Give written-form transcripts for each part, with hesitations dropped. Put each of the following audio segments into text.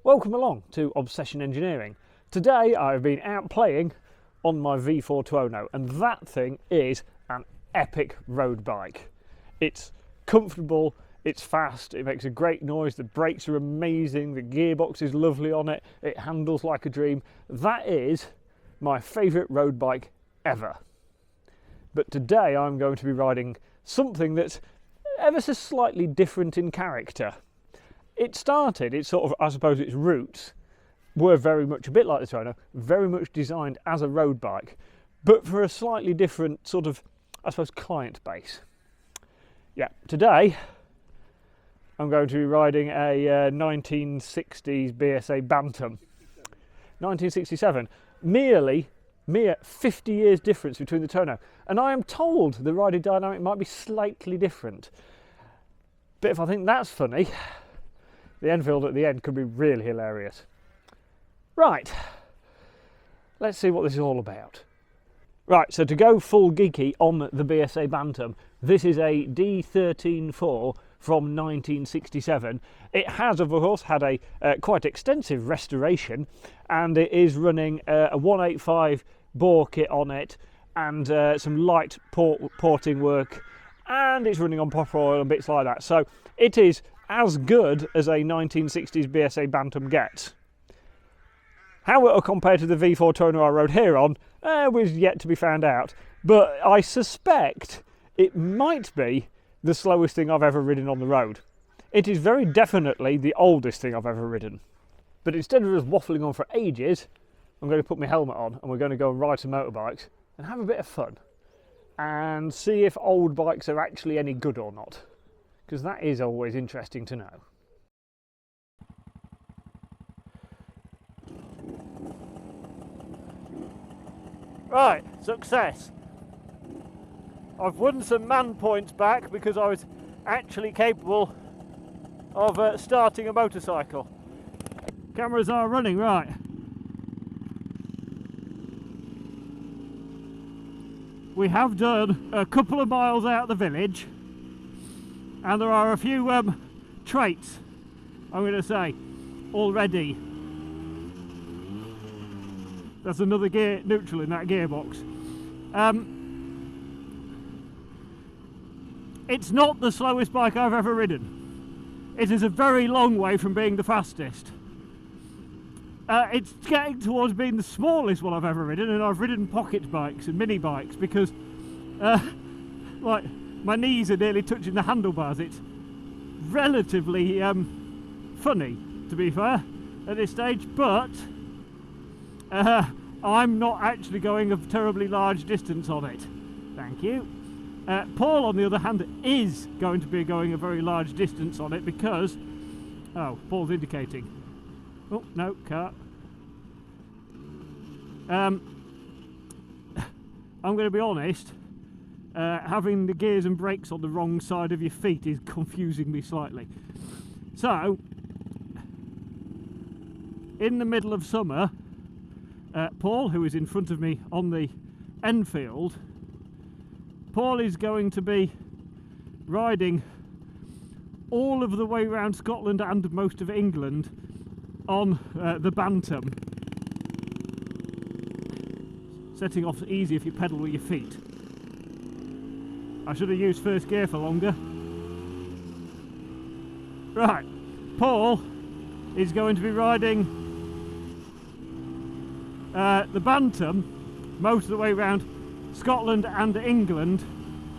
Welcome along to Obsession Engineering. Today I've been out playing on my V420 and that thing is an epic road bike. It's comfortable, it's fast, it makes a great noise, the brakes are amazing, the gearbox is lovely on it, it handles like a dream. That is my favourite road bike ever. But today I'm going to be riding something that's ever so slightly different in character. It started, its sort of, I suppose its roots were very much a bit like the Tono, very much designed as a road bike, but for a slightly different sort of, I suppose, client base. Yeah, today I'm going to be riding a 1960s BSA Bantam. 1967, mere 50 years difference between the Tono, and I am told the riding dynamic might be slightly different. But if I think that's funny, the Enfield at the end could be really hilarious. Right, let's see what this is all about. Right, so to go full geeky on the BSA Bantam, this is a D134 from 1967. It has, of course, had a quite extensive restoration, and it is running a 185 bore kit on it, and some light porting work, and it's running on proper oil and bits like that. So it is as good as a 1960s BSA Bantam gets. How it'll compare to the V4 Tono I rode here on was yet to be found out, but I suspect it might be the slowest thing I've ever ridden on the road. It is very definitely the oldest thing I've ever ridden. But instead of just waffling on for ages, I'm going to put my helmet on and we're going to go and ride some motorbikes and have a bit of fun and see if old bikes are actually any good or not, because that is always interesting to know. Right, success. I've won some man points back because I was actually capable of starting a motorcycle. Cameras are running, right. We have done a couple of miles out of the village, and there are a few traits, I'm going to say, already. That's another gear neutral in that gearbox. It's not the slowest bike I've ever ridden. It is a very long way from being the fastest. It's getting towards being the smallest one I've ever ridden, and I've ridden pocket bikes and mini bikes because like my knees are nearly touching the handlebars. It's relatively funny, to be fair, at this stage, but I'm not actually going a terribly large distance on it. Thank you. Paul, on the other hand, is going to be going a very large distance on it because... Oh, Paul's indicating. Oh, no, car. I'm going to be honest, having the gears and brakes on the wrong side of your feet is confusing me slightly. So, in the middle of summer, Paul, who is in front of me on the Enfield, Paul is going to be riding all of the way around Scotland and most of England on the Bantam. Setting off easy if you pedal with your feet. I should have used first gear for longer. Right, Paul is going to be riding the Bantam most of the way around Scotland and England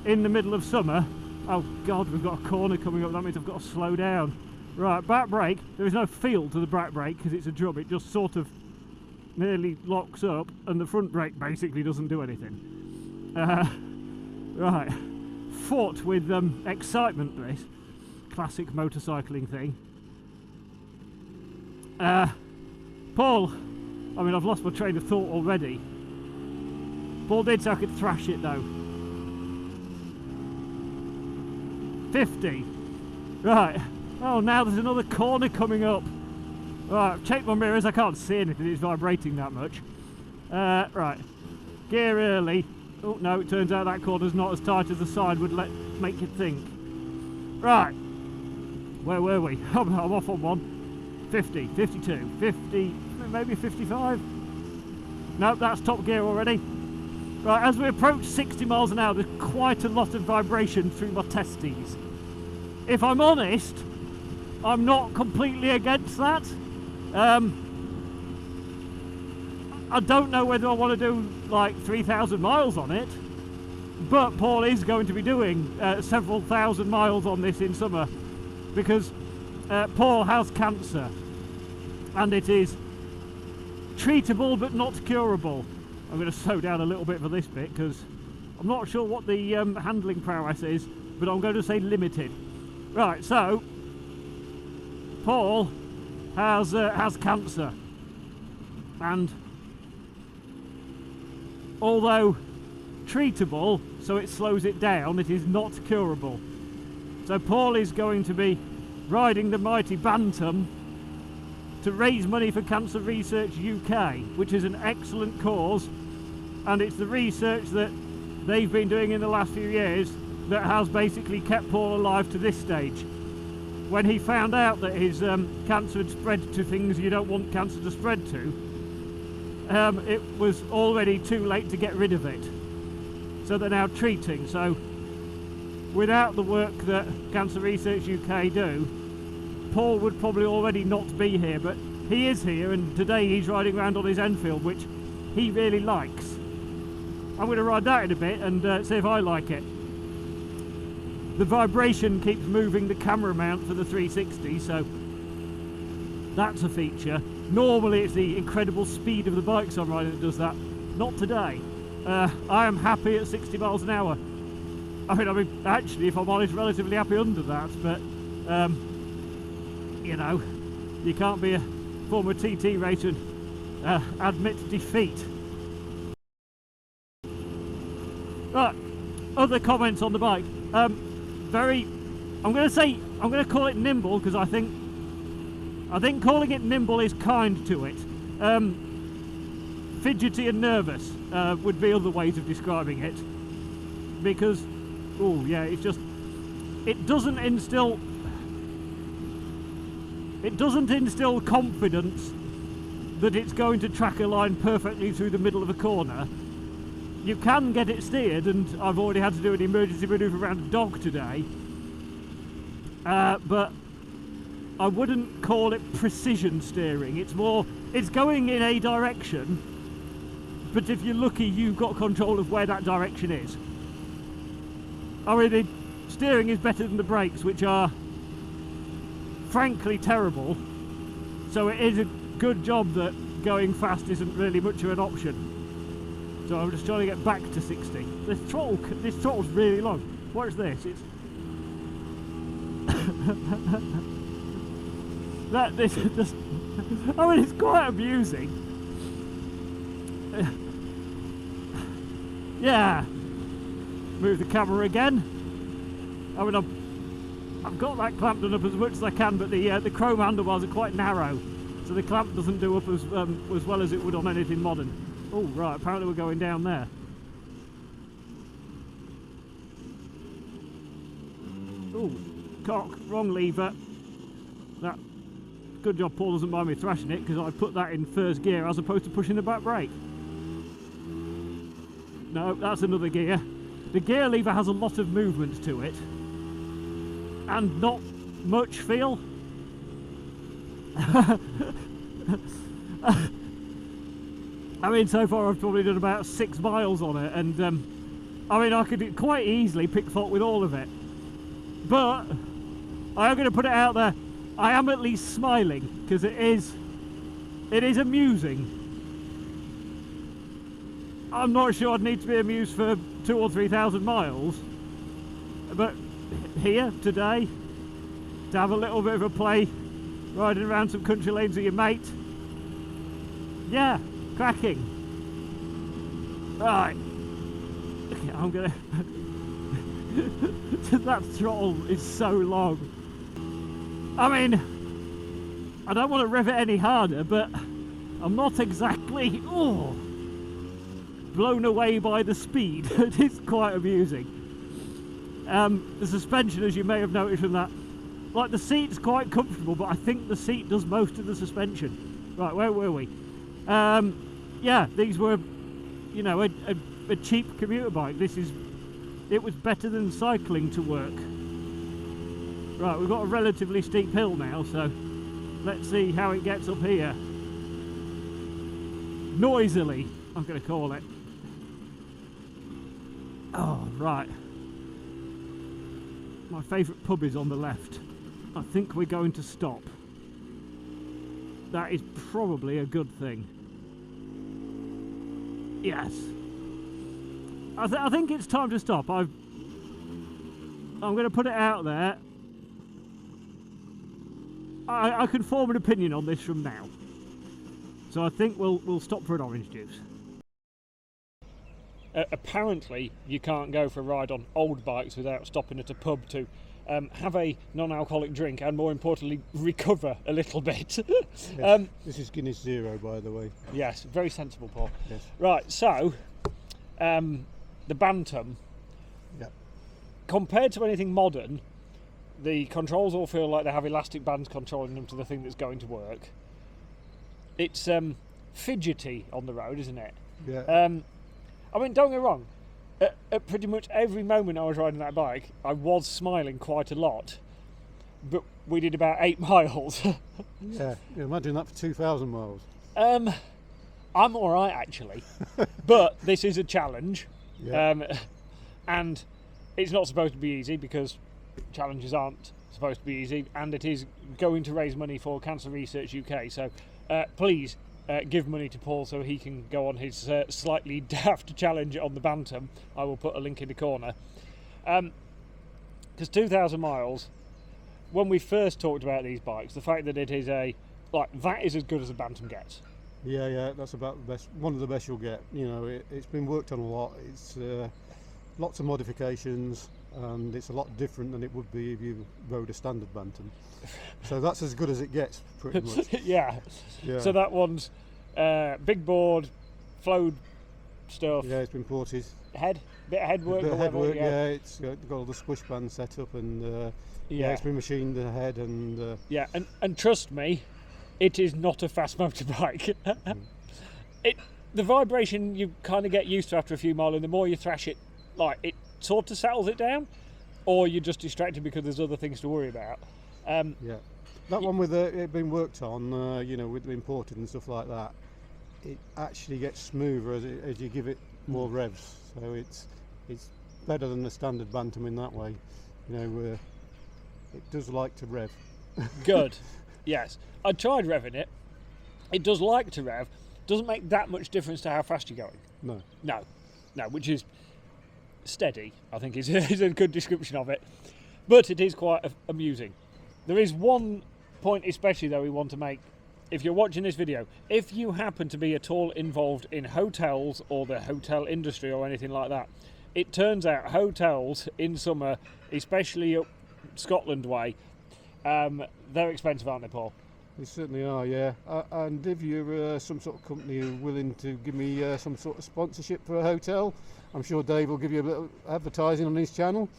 in the middle of summer. Oh God, we've got a corner coming up, that means I've got to slow down. Right, back brake. There is no feel to the back brake because it's a drum, it just sort of nearly locks up, and the front brake basically doesn't do anything. Right, fraught with excitement, this classic motorcycling thing. Paul, I mean, I've lost my train of thought already. Paul did say I could thrash it though. 50. Right. Oh, now there's another corner coming up. Right, I've checked my mirrors, I can't see anything, it's vibrating that much. Right. Gear early. Oh no, it turns out that corner's not as tight as the side would make you think. Right. Where were we? I'm off on one. 50, 52, 50, maybe 55. Nope, that's top gear already. Right, as we approach 60 miles an hour, there's quite a lot of vibration through my testes. If I'm honest, I'm not completely against that. I don't know whether I want to do like 3,000 miles on it, but Paul is going to be doing several thousand miles on this in summer, because Paul has cancer and it is treatable but not curable. I'm going to slow down a little bit for this bit because I'm not sure what the handling prowess is, but I'm going to say limited. Right, so Paul has cancer, and although treatable, so it slows it down, it is not curable. So Paul is going to be riding the mighty Bantam to raise money for Cancer Research UK, which is an excellent cause, and it's the research that they've been doing in the last few years that has basically kept Paul alive to this stage. When he found out that his cancer had spread to things you don't want cancer to spread to, it was already too late to get rid of it. So they're now treating. So without the work that Cancer Research UK do, Paul would probably already not be here, but he is here, and today he's riding around on his Enfield, which he really likes. I'm going to ride that in a bit and see if I like it. The vibration keeps moving the camera mount for the 360, so that's a feature. Normally it's the incredible speed of the bikes I'm riding that does that. Not today. I am happy at 60 miles an hour. I mean, actually, if I'm honest, relatively happy under that, but you know, you can't be a former TT racer and admit defeat. Right, other comments on the bike. I'm going to call it nimble, because I think calling it nimble is kind to it. Fidgety and nervous would be other ways of describing it, because oh yeah, it's just, it doesn't instill confidence that it's going to track a line perfectly through the middle of a corner. You can get it steered, and I've already had to do an emergency manoeuvre around a dog today, but I wouldn't call it precision steering. It's going in a direction, but if you're lucky, you've got control of where that direction is. I mean, the steering is better than the brakes, which are frankly terrible, so it is a good job that going fast isn't really much of an option. So I'm just trying to get back to 60. This throttle's really long. What is this? It's this is just, I mean, it's quite amusing. Yeah. Move the camera again. I mean, I've got that clamp done up as much as I can, but the chrome handlebars are quite narrow, so the clamp doesn't do up as well as it would on anything modern. Oh right, apparently we're going down there. Oh, cock, wrong lever. That, good job Paul doesn't mind me thrashing it, because I put that in first gear as opposed to pushing the back brake. No, that's another gear. The gear lever has a lot of movement to it, and not much feel. I mean, so far I've probably done about 6 miles on it, and I mean, I could quite easily pick fault with all of it, but I am going to put it out there, I am at least smiling, because it is amusing. I'm not sure I'd need to be amused for 2,000 or 3,000 miles, but here today, to have a little bit of a play riding around some country lanes with your mate, yeah, cracking. Right, okay, I'm gonna that throttle is so long. I mean, I don't want to rev it any harder, but I'm not exactly blown away by the speed. It is quite amusing. The suspension, as you may have noticed from that Like, the seat's quite comfortable, but I think the seat does most of the suspension. Right, where were we? Yeah, these were, you know, a cheap commuter bike. It was better than cycling to work. Right, we've got a relatively steep hill now, so let's see how it gets up here. Noisily, I'm going to call it. Oh, right. My favourite pub is on the left. I think we're going to stop. That is probably a good thing. Yes. I think it's time to stop. I'm going to put it out there. I can form an opinion on this from now. So I think we'll stop for an orange juice. Apparently, you can't go for a ride on old bikes without stopping at a pub to have a non-alcoholic drink and, more importantly, recover a little bit. Yes, this is Guinness Zero, by the way. Yes, very sensible, Paul. Yes. Right, so the Bantam, Yep. compared to anything modern, the controls all feel like they have elastic bands controlling them to the thing that's going to work. It's fidgety on the road, isn't it? Yeah. I mean, don't get me wrong, at pretty much every moment I was riding that bike, I was smiling quite a lot, but we did about 8 miles. Yeah, imagine that for 2,000 miles. I'm alright, actually, but this is a challenge, Yeah. and it's not supposed to be easy, because challenges aren't supposed to be easy, and it is going to raise money for Cancer Research UK, so please give money to Paul so he can go on his slightly daft challenge on the Bantam. I will put a link in the corner. Because 2,000 miles, when we first talked about these bikes, the fact that it is that is as good as a Bantam gets. Yeah, that's about the best, one of the best you'll get. You know, it's been worked on a lot. It's lots of modifications, and it's a lot different than it would be if you rode a standard Bantam. So that's as good as it gets, pretty much. Yeah. So that one's big board, flowed stuff. Yeah, it's been ported. Bit of head work. Bit of head work, yeah. It's got all the squish bands set up, and it's been machined ahead, and yeah, and trust me, it is not a fast motorbike. The vibration you kind of get used to after a few miles, and the more you thrash it, like, it sort of settles it down, or you're just distracted because there's other things to worry about. Yeah, that one with it being worked on, you know, with imported and stuff like that, it actually gets smoother as you give it more revs. So it's better than the standard Bantam in that way. You know, it does like to rev. Good. Yes, I tried revving it. It does like to rev. Doesn't make that much difference to how fast you're going. No, which is steady, I think is a good description of it. But it is quite amusing. There is one point especially though we want to make. If you're watching this video, if you happen to be at all involved in hotels or the hotel industry or anything like that, it turns out hotels in summer, especially up Scotland way, they're expensive, aren't they, Paul? They certainly are, yeah. And if you're some sort of company willing to give me some sort of sponsorship for a hotel, I'm sure Dave will give you a bit of advertising on his channel.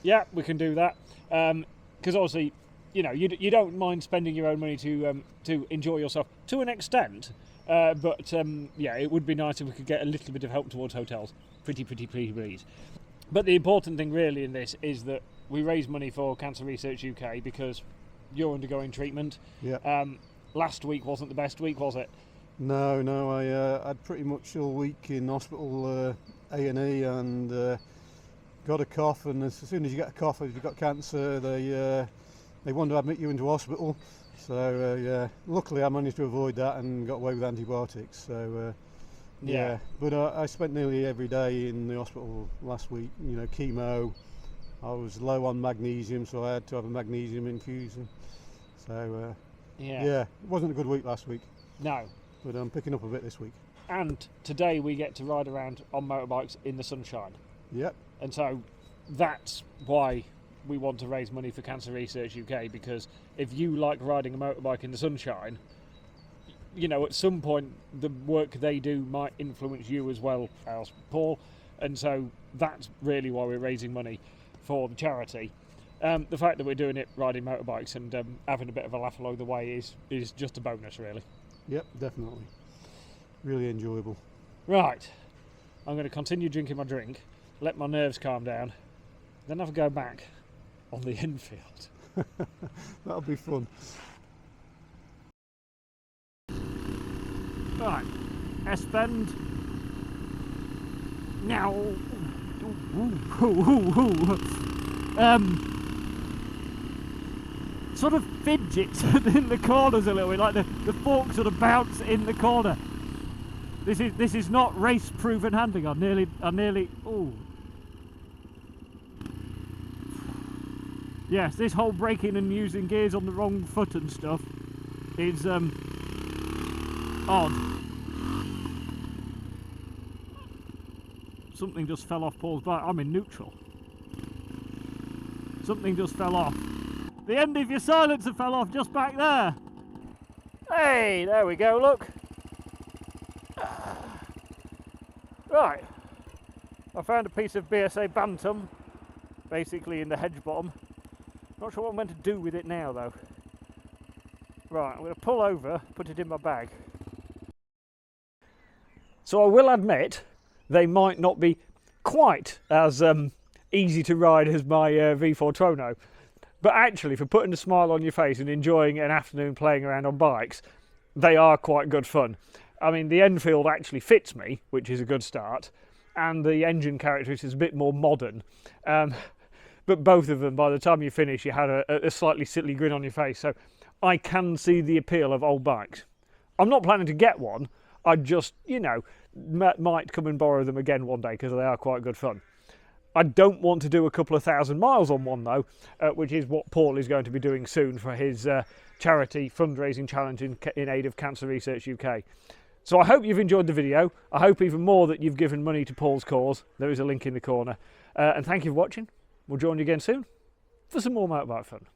Yeah, we can do that. Because obviously, you know, you don't mind spending your own money to enjoy yourself to an extent. But yeah, it would be nice if we could get a little bit of help towards hotels. Pretty please. But the important thing really in this is that we raise money for Cancer Research UK because you're undergoing treatment. Yeah. Last week wasn't the best week, was it? No, I had pretty much all week in hospital, A&E, and got a cough, and as soon as you get a cough, if you've got cancer, they want to admit you into hospital. So yeah, luckily I managed to avoid that and got away with antibiotics. So yeah, but I spent nearly every day in the hospital last week. You know, chemo. I was low on magnesium, so I had to have a magnesium infusion. So yeah, it wasn't a good week last week. No. But I'm picking up a bit this week. And today we get to ride around on motorbikes in the sunshine. Yep. And so that's why we want to raise money for Cancer Research UK, because if you like riding a motorbike in the sunshine, you know, at some point the work they do might influence you as well as Paul. And so that's really why we're raising money for the charity. The fact that we're doing it riding motorbikes and having a bit of a laugh along the way is just a bonus, really. Yep, definitely. Really enjoyable. Right, I'm going to continue drinking my drink, let my nerves calm down, then have a go back on the Enfield. That'll be fun. Right, S-bend. Now, sort of fidgets in the corners a little bit, like the fork sort of bounce in the corner. This is not race-proven handling. I nearly. Ooh. Yes, this whole braking and using gears on the wrong foot and stuff is odd. Something just fell off Paul's bike. I'm in neutral. Something just fell off. The end of your silencer fell off just back there. Hey, there we go, look. Right, I found a piece of BSA bantam, basically in the hedge bottom. Not sure what I'm meant to do with it now though. Right, I'm going to pull over, put it in my bag. So I will admit, they might not be quite as easy to ride as my V4 Trono. But actually, for putting a smile on your face and enjoying an afternoon playing around on bikes, they are quite good fun. I mean, the Enfield actually fits me, which is a good start, and the engine characteristics is a bit more modern. But both of them, by the time you finish, you had a slightly silly grin on your face. So I can see the appeal of old bikes. I'm not planning to get one. I just, you know, might come and borrow them again one day because they are quite good fun. I don't want to do a couple of 1,000 miles on one though, which is what Paul is going to be doing soon for his charity fundraising challenge in aid of Cancer Research UK. So I hope you've enjoyed the video. I hope even more that you've given money to Paul's cause. There is a link in the corner. And thank you for watching. We'll join you again soon for some more motorbike fun.